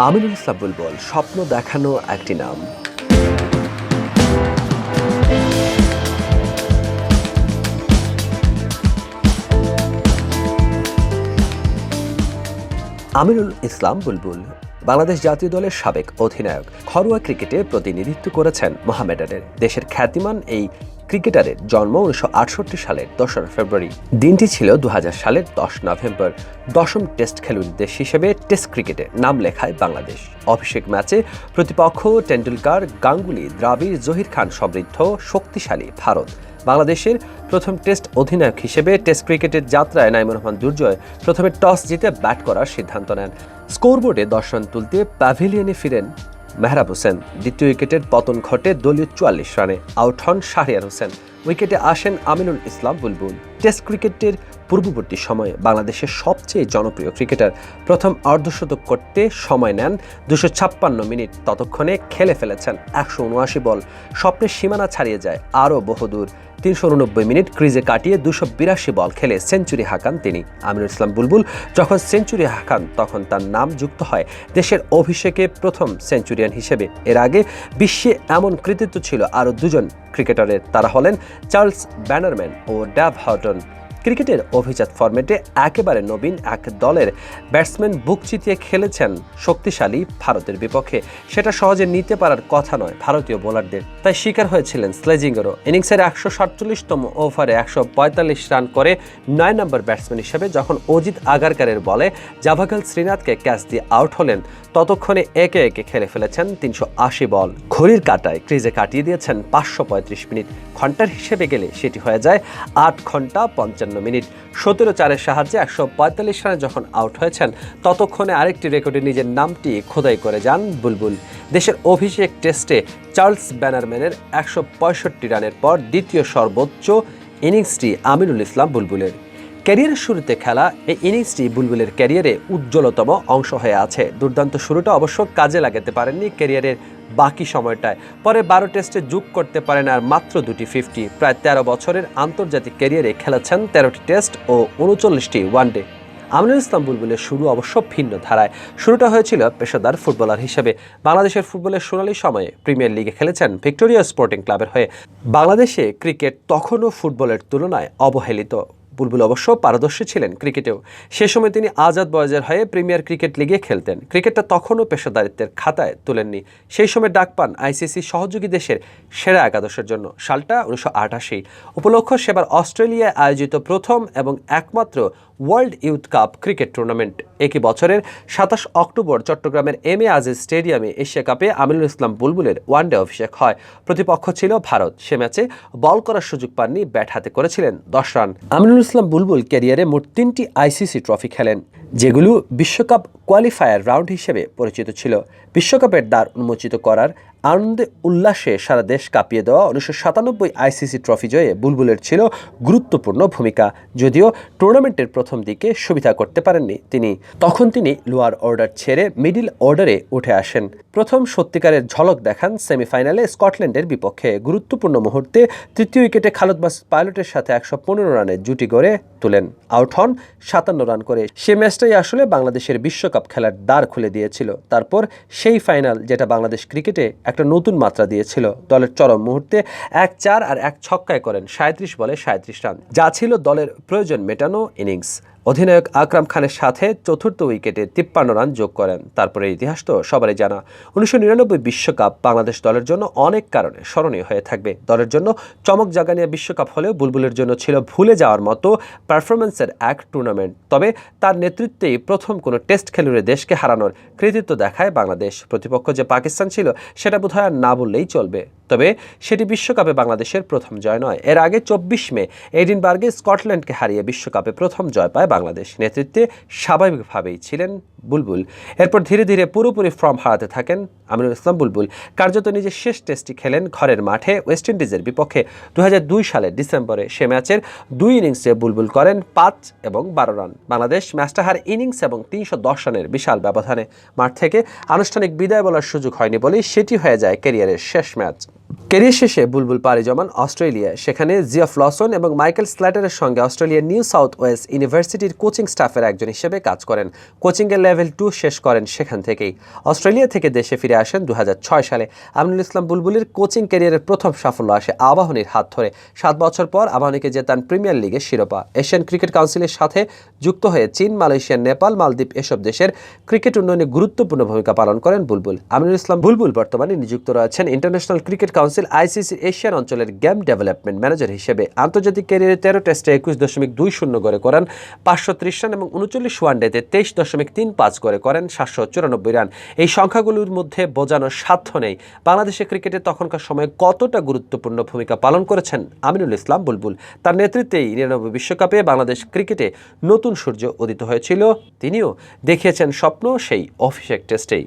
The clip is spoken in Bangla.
আমিনুল ইসলাম বুলবুল স্বপ্ন দেখানো একটি নাম। আমিনুল ইসলাম বুলবুল বাংলাদেশ জাতীয় দলের সাবেক অধিনায়ক। ঘরোয়া ক্রিকেটে প্রতিনিধিত্ব করেছেন মোহামেডানের। দেশের খ্যাতিমান এই ক্রিকেটারের জন্ম 1968 সালের 2 ফেব্রুয়ারি। দিনটি ছিল 2000 সালের 10 নভেম্বর। দশম টেস্ট খেলুড় দেশ হিসেবে টেস্ট ক্রিকেটে নাম লেখায় বাংলাদেশ। অভিষেক ম্যাচে প্রতিপক্ষ টেন্ডুলকার, গাঙ্গুলি, দ্রাবিড়, জহির খান সমৃদ্ধ শক্তিশালী ভারত। বাংলাদেশের প্রথম টেস্ট অধিনায়ক হিসেবে টেস্ট ক্রিকেটের যাত্রায় নাঈমুর রহমান দুর্জয় প্রথমে টস জিতে ব্যাট করার সিদ্ধান্ত নেন। স্কোরবোর্ডে 10 রান তুলতে প্যাভিলিয়নে ফিরেন মেহরাব হোসেন। দ্বিতীয় উইকেটের পতন ঘটে দলীয় 44 রানে। আউট হন শাহরিয়ার হোসেন। উইকেটে আসেন আমিনুল ইসলাম বুলবুল। টেস্ট ক্রিকেটের পূর্ববর্তী সময়ে বাংলাদেশের সবচেয়ে জনপ্রিয় ক্রিকেটার। প্রথম অর্ধশতক করতে সময় নেন 256 মিনিট। ততক্ষণে খেলে ফেলেছেন 179 বল। স্বপ্নের সীমানা ছাড়িয়ে যায় আরও বহুদূর। 389 মিনিট ক্রিজে কাটিয়ে 282 বল খেলে সেঞ্চুরি হাঁকান তিনি। আমিনুল ইসলাম বুলবুল যখন সেঞ্চুরি হাঁকান তখন তার নাম যুক্ত হয় দেশের অভিষেকে প্রথম সেঞ্চুরিয়ান হিসেবে। এর আগে বিশ্বে এমন কৃতিত্ব ছিল আরও দুজন ক্রিকেটারের। তারা হলেন চার্লস ব্যানারম্যান ও ড্যাভ হটন। ক্রিকেটের অভিজাত ফরম্যাটে একেবারে নবীন এক দলের ব্যাটসম্যান বুক চিতিয়ে খেলেছেন শক্তিশালী ভারতের বিপক্ষে। সেটা সহজে নিতে পারার কথা নয় ভারতীয় বোলারদের, তাই শিকার হয়েছিলেন স্লেজিংয়েরও। ইনিংসের 147তম ওভারে 145 রান করে 9 নম্বর ব্যাটসম্যান হিসেবে যখন অজিত আগারকারের বলে জাভাগল শ্রীনাথকে ক্যাচ দিয়ে আউট হলেন, ততক্ষণে একে একে খেলে ফেলেছেন 380 বল। ঘড়ির কাঁটায় ক্রিজে কাটিয়ে দিয়েছেন 535 মিনিট। ঘন্টার হিসেবে গেলে সেটি হয়ে যায় 8 ঘন্টা 55 মিনিট। 17 চারের সাহায্যে 145 রানে যখন আউট হয়েছেন, ততক্ষণে আরেকটি রেকর্ডে নিজের নামটি খোদাই করে যান বুলবুল। দেশের অভিষেক টেস্টে চার্লস ব্যানারম্যানের 165 রানের পর দ্বিতীয় সর্বোচ্চ ইনিংসটি আমিনুল ইসলাম বুলবুলের। ক্যারিয়ারের শুরুতে খেলা এই ইনিংসটি বুলবুলের ক্যারিয়ারে উজ্জ্বলতম অংশ হয়ে আছে। দুর্দান্ত শুরুটা অবশ্য কাজে লাগাতে পারেননি ক্যারিয়ারের বাকি সময়টায়। পরে 12 টেস্টে যোগ করতে পারেন আর মাত্র 2টি 50। প্রায় 13 বছরের আন্তর্জাতিক ক্যারিয়ারে খেলেছেন 13টি টেস্ট ও 39টি ওয়ানডে। আমিনুল ইসলাম বুলবুলের শুরু অবশ্য ভিন্ন ধারায়। শুরুটা হয়েছিল পেশাদার ফুটবলার হিসেবে। বাংলাদেশের ফুটবলের সোনালী সময়ে প্রিমিয়ার লিগে খেলেছেন ভিক্টোরিয়া স্পোর্টিং ক্লাবের হয়ে। বাংলাদেশে ক্রিকেট তখনও ফুটবলের তুলনায় অবহেলিত। বুলবুল অবশ্য পারদর্শী ছিলেন ক্রিকেটেও। সে সময় তিনি আজাদ বয়েজের হয়ে প্রিমিয়ার ক্রিকেট লিগে খেলতেন। ক্রিকেটটা তখনও পেশাদারিত্বের খাতায় তুলেননি। সেই সময় ডাক পান আইসিসি সহযোগী দেশের সেরা একাদশের জন্য। সালটা 1988। উপলক্ষ সেবার অস্ট্রেলিয়ায় আয়োজিত প্রথম এবং একমাত্র world youth cup cricket tournament. একই বছরের 27 অক্টোবর চট্টগ্রামের এম এ আজিজ স্টেডিয়ামে এশিয়া কাপে আমিনুল ইসলাম বুলবুলের ওয়ানডে অভিষেক হয়। প্রতিপক্ষ ছিল ভারত। সে ম্যাচে বল করার সুযোগ পাননি, ব্যাট হাতে করেছিলেন 10 রান। আমিনুল ইসলাম বুলবুল ক্যারিয়ারে মোট 3টি আইসিসি ট্রফি খেলেন, যেগুলো বিশ্বকাপ কোয়ালিফায়ার রাউন্ড হিসেবে পরিচিত ছিল। বিশ্বকাপের দ্বার উন্মোচিত করার আনন্দে উল্লাসে সারা দেশ কাঁপিয়ে দেওয়া 1997 আইসিসি ট্রফি জয়ে বুলবুলের ছিল গুরুত্বপূর্ণ ভূমিকা। যদিও টুর্নামেন্টের প্রথম দিকে সুবিধা করতে পারেননি তিনি। তখন তিনি লোয়ার অর্ডার ছেড়ে মিডল অর্ডারে উঠে আসেন। প্রথম সত্যিকারের ঝলক দেখান সেমিফাইনালে স্কটল্যান্ডের বিপক্ষে। গুরুত্বপূর্ণ মুহূর্তে তৃতীয় উইকেটে খালেদ মাসুদ পাইলটের সাথে 115 রানের জুটি গড়ে তুলেন। আউট হন 57 রান করে। সে ম্যাচটাই আসলে বাংলাদেশের বিশ্বকাপ খেলার দ্বার খুলে দিয়েছিল। তারপর সেই ফাইনাল, যেটা বাংলাদেশ ক্রিকেটে একটা নতুন মাত্রা দিয়েছিল। দলের চরম মুহূর্তে 1-4 আর 1 ছক্কায় করেন 37 বলে 37 রান, যা ছিল দলের প্রয়োজন মেটানো ইনিংস। অধিনায়ক আকরাম খানের সাথে চতুর্থ উইকেটে 53 রান যোগ করেন। তারপরে ইতিহাস তো সবারই জানা। 1999 বিশ্বকাপ বাংলাদেশ দলের জন্য অনেক কারণে স্মরণীয় হয়ে থাকবে। দলের জন্য চমক জাগানিয়া বিশ্বকাপ হলেও বুলবুলের জন্য ছিল ভুলে যাওয়ার মতো পারফরমেন্সের এক টুর্নামেন্ট। তবে তার নেতৃত্বেই প্রথম কোনো টেস্ট খেলুড়ে দেশকে হারানোর কৃতিত্ব দেখায় বাংলাদেশ। প্রতিপক্ষ যে পাকিস্তান ছিল সেটা বোধহয় আর না বললেই চলবে। তবে সেটি বিশ্বকাপে বাংলাদেশের প্রথম জয় নয়। এর আগে 24 মে এডিনবার্গে স্কটল্যান্ডকে হারিয়ে বিশ্বকাপে প্রথম জয় পায় বাংলাদেশ। নেতৃত্বে স্বাভাবিকভাবেই ছিলেন বুলবুল। এরপর ধীরে ধীরে পুরোপুরি ফর্ম হারাতে থাকেন আমিনুল ইসলাম বুলবুল। কার্যত নিজের শেষ টেস্টটি খেলেন ঘরের মাঠে ওয়েস্ট ইন্ডিজের বিপক্ষে 2002 সালের ডিসেম্বরে। সে ম্যাচের 2 ইনিংসে বুলবুল করেন 5 এবং 12 রান। বাংলাদেশ ম্যাচটা হার ইনিংস এবং 310 রানের বিশাল ব্যবধানে। মাঠ থেকে আনুষ্ঠানিক বিদায় বলার সুযোগ হয়নি বলেই সেটি হয়ে যায় ক্যারিয়ারের শেষ ম্যাচ। ক্যারিয়ার শেষে বুলবুল পাড়ি জমান অস্ট্রেলিয়া। সেখানে জিওফ লসন এবং মাইকেল স্ল্যাটারের সঙ্গে অস্ট্রেলিয়ার নিউ সাউথ ওয়েলস ইউনিভার্সিটির কোচিং স্টাফের একজন হিসেবে কাজ করেন। কোচিংয়ের লেভেল 2 শেষ করেন সেখান থেকেই। অস্ট্রেলিয়া থেকে দেশে ফিরে আসেন 2006 সালে। আমিনুল ইসলাম বুলবুলের কোচিং ক্যারিয়ারের প্রথম সাফল্য আসে আবাহনীর হাত ধরে। 7 বছর পর আবাহনীকে জেতান প্রিমিয়ার লিগের শিরোপা। এশিয়ান ক্রিকেট কাউন্সিলের সাথে যুক্ত হয়ে চীন, মালয়েশিয়া, নেপাল, মালদ্বীপ এসব দেশের ক্রিকেট উন্নয়নে গুরুত্বপূর্ণ ভূমিকা পালন করেন বুলবুল। আমিনুল ইসলাম বুলবুল বর্তমানে নিযুক্ত রয়েছেন ইন্টারন্যাশনাল ক্রিকেট কাউন্সিল আইসিসির এশিয়ান অঞ্চলের গেম ডেভেলপমেন্ট ম্যানেজার হিসেবে। আন্তর্জাতিক ক্যারিয়ারে 13 টেস্টে 21.20 গড়ে করেন 530 রান এবং 39 ওয়ানডেতে 23.35 গড়ে করেন 794 রান। এই সংখ্যাগুলোর মধ্যে বোঝানোর সাধ্য নেই বাংলাদেশের ক্রিকেটে তখনকার সময়ে কতটা গুরুত্বপূর্ণ ভূমিকা পালন করেছেন আমিনুল ইসলাম বুলবুল। তার নেতৃত্বেই 99 বিশ্বকাপে বাংলাদেশ ক্রিকেটে নতুন সূর্য উদিত হয়েছিল। তিনিও দেখিয়েছেন স্বপ্ন সেই অভিষেক টেস্টেই।